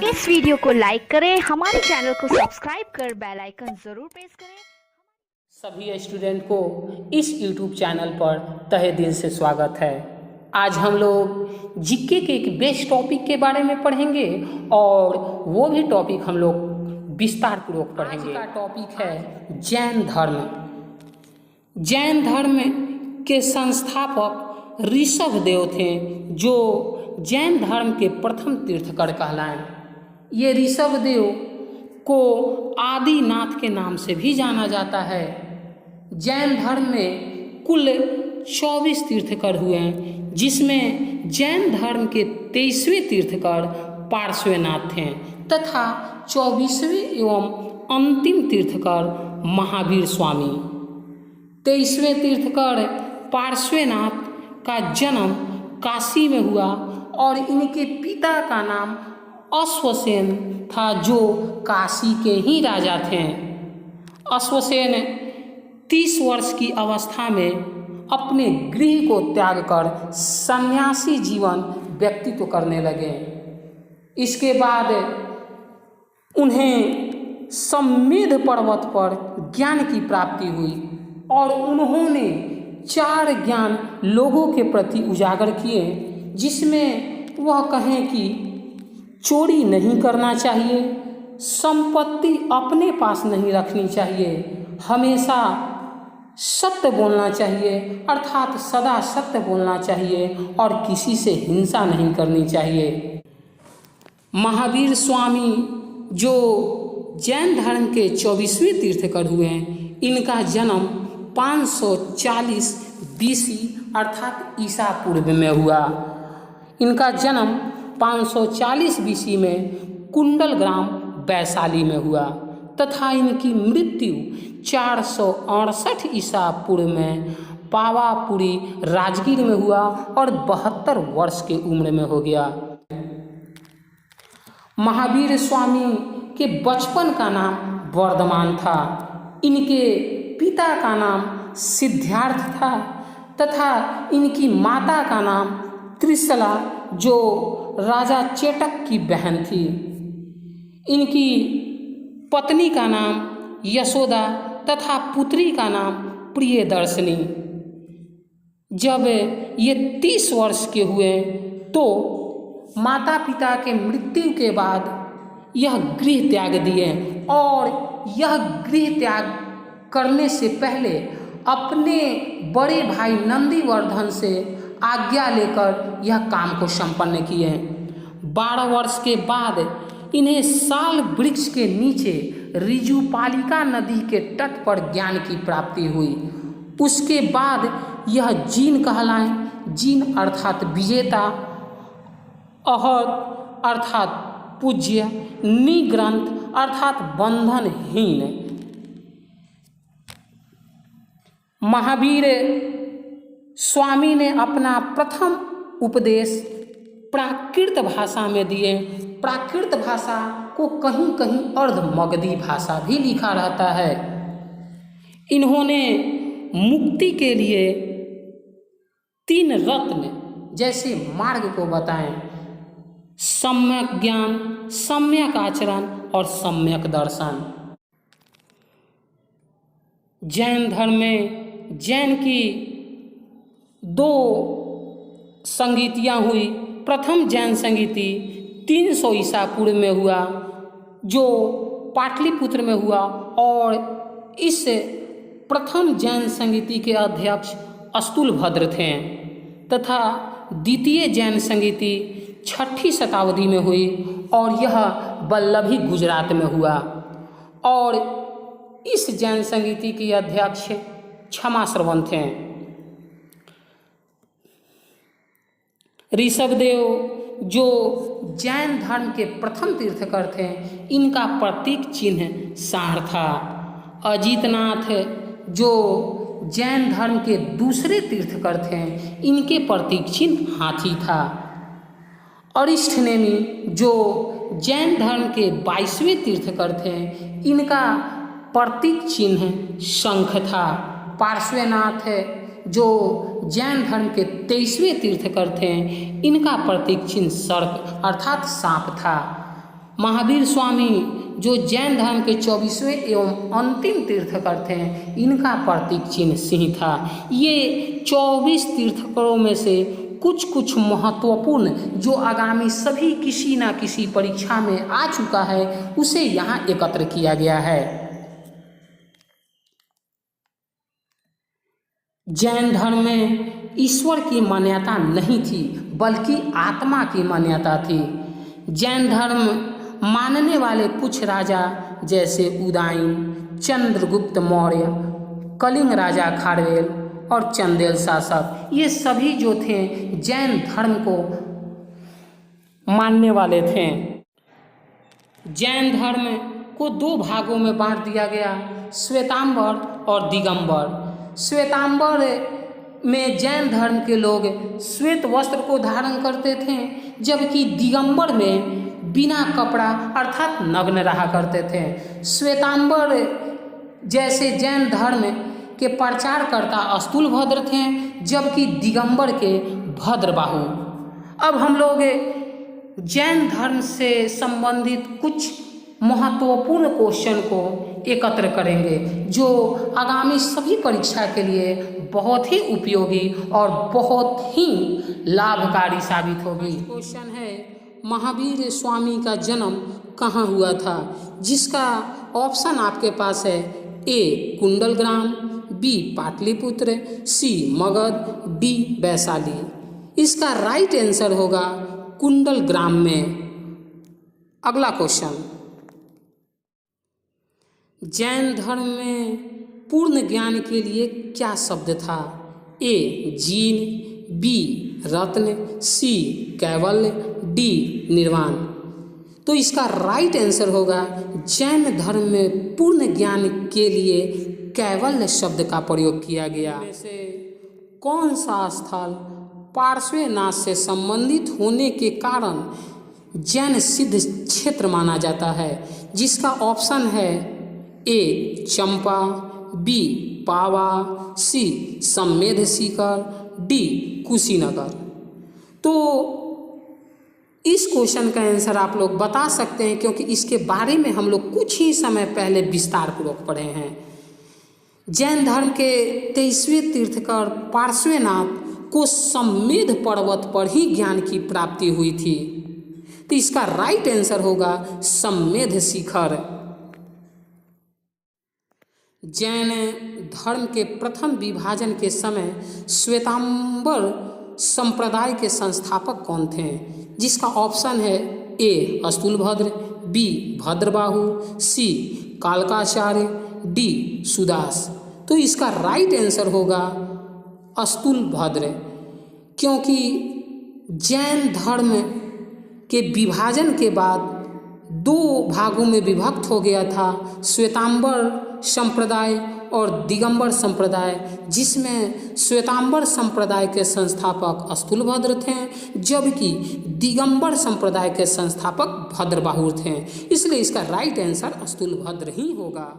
इस वीडियो को लाइक करें, हमारे चैनल को सब्सक्राइब कर बेल आइकन जरूर प्रेस करें। सभी स्टूडेंट को इस YouTube चैनल पर तहे दिल से स्वागत है। आज हम लोग जीके के एक बेस्ट टॉपिक के बारे में पढ़ेंगे और वो भी टॉपिक हम लोग विस्तार पूर्वक पढ़ेंगे। आज का टॉपिक है जैन धर्म। जैन धर्म के संस्थापक ऋषभ देव थे, जो जैन धर्म के प्रथम तीर्थकर कहलाए। ये ऋषभ देव को आदिनाथ के नाम से भी जाना जाता है। जैन धर्म में कुल 24 तीर्थकर हुए हैं, जिसमें जैन धर्म के 23वें तीर्थकर पार्श्वनाथ थे तथा 24वें एवं अंतिम तीर्थकर महावीर स्वामी। 23वें तीर्थकर पार्श्वनाथ का जन्म काशी में हुआ और इनके पिता का नाम अश्वसेन था, जो काशी के ही राजा थे। अश्वसेन 30 वर्ष की अवस्था में अपने गृह को त्याग कर सन्यासी जीवन व्यतीत करने लगे। इसके बाद उन्हें सम्मेद पर्वत पर ज्ञान की प्राप्ति हुई और उन्होंने 4 ज्ञान लोगों के प्रति उजागर किए, जिसमें वह कहें कि चोरी नहीं करना चाहिए, संपत्ति अपने पास नहीं रखनी चाहिए, हमेशा सत्य बोलना चाहिए अर्थात सदा सत्य बोलना चाहिए और किसी से हिंसा नहीं करनी चाहिए। महावीर स्वामी, जो जैन धर्म के 24वें तीर्थकर हुए हैं, इनका जन्म 540 BC अर्थात ईसा पूर्व में हुआ। इनका जन्म 540 BC में कुंडल ग्राम वैशाली में हुआ तथा इनकी मृत्यु 468 ईसा पूर्व में पावापुरी राजगीर में हुआ और 72 वर्ष की उम्र में हो गया। महावीर स्वामी के बचपन का नाम वर्धमान था। इनके पिता का नाम सिद्धार्थ था तथा इनकी माता का नाम त्रिशला, जो राजा चेटक की बहन थी। इनकी पत्नी का नाम यशोदा तथा पुत्री का नाम प्रियदर्शनी। जब ये 30 वर्ष के हुए तो माता पिता के मृत्यु के बाद यह गृह त्याग दिए और यह गृह त्याग करने से पहले अपने बड़े भाई नंदीवर्धन से आज्ञा लेकर यह काम को संपन्न किए। 12 वर्ष के बाद इन्हें साल वृक्ष के नीचे ऋजुपालिका नदी के तट पर ज्ञान की प्राप्ति हुई। उसके बाद यह जीन कहलाए। जीन अर्थात विजेता, अहद अर्थात पूज्य, निग्रंथ अर्थात बंधनहीन। महावीर स्वामी ने अपना प्रथम उपदेश प्राकृत भाषा में दिए। प्राकृत भाषा को कहीं कहीं अर्धमगधी भाषा भी लिखा रहता है। इन्होंने मुक्ति के लिए 3 रत्न जैसे मार्ग को बताएं: सम्यक ज्ञान, सम्यक आचरण और सम्यक दर्शन। जैन धर्म में जैन की 2 संगीतियाँ हुई। प्रथम जैन संगीति 300 ईसा पूर्व में हुआ, जो पाटलिपुत्र में हुआ और इस प्रथम जैन संगीति के अध्यक्ष अस्तुलभद्र थे तथा द्वितीय जैन संगीति 6ठी शताब्दी में हुई और यह वल्लभी गुजरात में हुआ और इस जैन संगीति के अध्यक्ष क्षमाश्रवण थे। ऋषभदेव, जो जैन धर्म के प्रथम तीर्थकर थे, इनका प्रतीक चिन्ह सांड था। अजितनाथ, जो जैन धर्म के दूसरे तीर्थकर थे, इनके प्रतीक चिन्ह हाथी था। अरिष्ठनेमि, जो जैन धर्म के 22वें तीर्थकर थे, इनका प्रतीक चिन्ह शंख था। पार्श्वनाथ है जो जैन धर्म के 23वें तीर्थकर थे, इनका प्रतीक चिन्ह सर्प अर्थात सांप था। महावीर स्वामी जो जैन धर्म के 24वें एवं अंतिम तीर्थकर थे, इनका प्रतीक चिन्ह सिंह था। ये 24 तीर्थकरों में से कुछ महत्वपूर्ण जो आगामी सभी किसी ना किसी परीक्षा में आ चुका है, उसे यहाँ एकत्र किया गया है। जैन धर्म में ईश्वर की मान्यता नहीं थी, बल्कि आत्मा की मान्यता थी। जैन धर्म मानने वाले कुछ राजा जैसे उदयन, चंद्रगुप्त मौर्य, कलिंग राजा खारवेल और चंदेल शासक, ये सभी जो थे जैन धर्म को मानने वाले थे। जैन धर्म को 2 भागों में बांट दिया गया, श्वेतांबर और दिगंबर। श्वेतांबर में जैन धर्म के लोग श्वेत वस्त्र को धारण करते थे, जबकि दिगंबर में बिना कपड़ा अर्थात नग्न रहा करते थे। श्वेतांबर जैसे जैन धर्म के प्रचारकर्ता स्थूलभद्र थे, जबकि दिगंबर के भद्रबाहु। अब हम लोग जैन धर्म से संबंधित कुछ महत्वपूर्ण क्वेश्चन को एकत्र करेंगे, जो आगामी सभी परीक्षा के लिए बहुत ही उपयोगी और बहुत ही लाभकारी साबित होगी। क्वेश्चन है, महावीर स्वामी का जन्म कहाँ हुआ था? जिसका ऑप्शन आपके पास है ए कुंडलग्राम, बी पाटलिपुत्र, सी मगध, डी वैशाली। इसका राइट आंसर होगा कुंडलग्राम में। अगला क्वेश्चन, जैन धर्म में पूर्ण ज्ञान के लिए क्या शब्द था? ए जीन, बी रत्न, सी कैवल्य, डी निर्वाण। तो इसका राइट आंसर होगा जैन धर्म में पूर्ण ज्ञान के लिए कैवल्य शब्द का प्रयोग किया गया। में से कौन सा स्थल पार्श्वनाथ से संबंधित होने के कारण जैन सिद्ध क्षेत्र माना जाता है? जिसका ऑप्शन है ए चंपा, बी पावा, सी सम्मेध सीकर, डी कुशीनगर। तो इस क्वेश्चन का आंसर आप लोग बता सकते हैं, क्योंकि इसके बारे में हम लोग कुछ ही समय पहले विस्तार पूर्वक पढ़े हैं। जैन धर्म के 23वें तीर्थकर पार्श्वनाथ को सम्मेध पर्वत पर ही ज्ञान की प्राप्ति हुई थी। तो इसका राइट आंसर होगा सम्मेध शिखर। जैन धर्म के प्रथम विभाजन के समय श्वेतांबर संप्रदाय के संस्थापक कौन थे? जिसका ऑप्शन है ए स्थूलभद्र, बी भद्रबाहु, सी कालकाचार्य, डी सुदास। तो इसका राइट आंसर होगा स्थूलभद्र, क्योंकि जैन धर्म के विभाजन के बाद 2 भागों में विभक्त हो गया था, श्वेतांबर संप्रदाय और दिगंबर संप्रदाय, जिसमें श्वेतांबर संप्रदाय के संस्थापक स्थूलभद्र थे, जबकि दिगंबर संप्रदाय के संस्थापक भद्रबाहु थे। इसलिए इसका राइट आंसर स्थूलभद्र ही होगा।